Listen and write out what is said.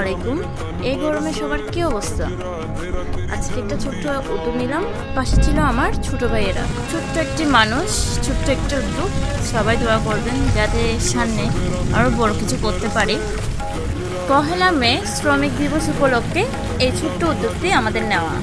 আলাইকুম। এই গরমে সবার কি অবস্থা? আজকে একটা ছোট্ট উদ্যোগ নিলাম, পাশে ছিল আমার ছোট ভাইয়েরা। ছোট্ট একটি মানুষ, ছোট্ট একটা উদ্যোগ। সবাই দোয়া করবেন যাতে সামনে আরও বড় কিছু করতে পারে। পহেলা মে শ্রমিক দিবস উপলক্ষে এই ছোট্ট উদ্যোগটি আমাদের নেওয়া।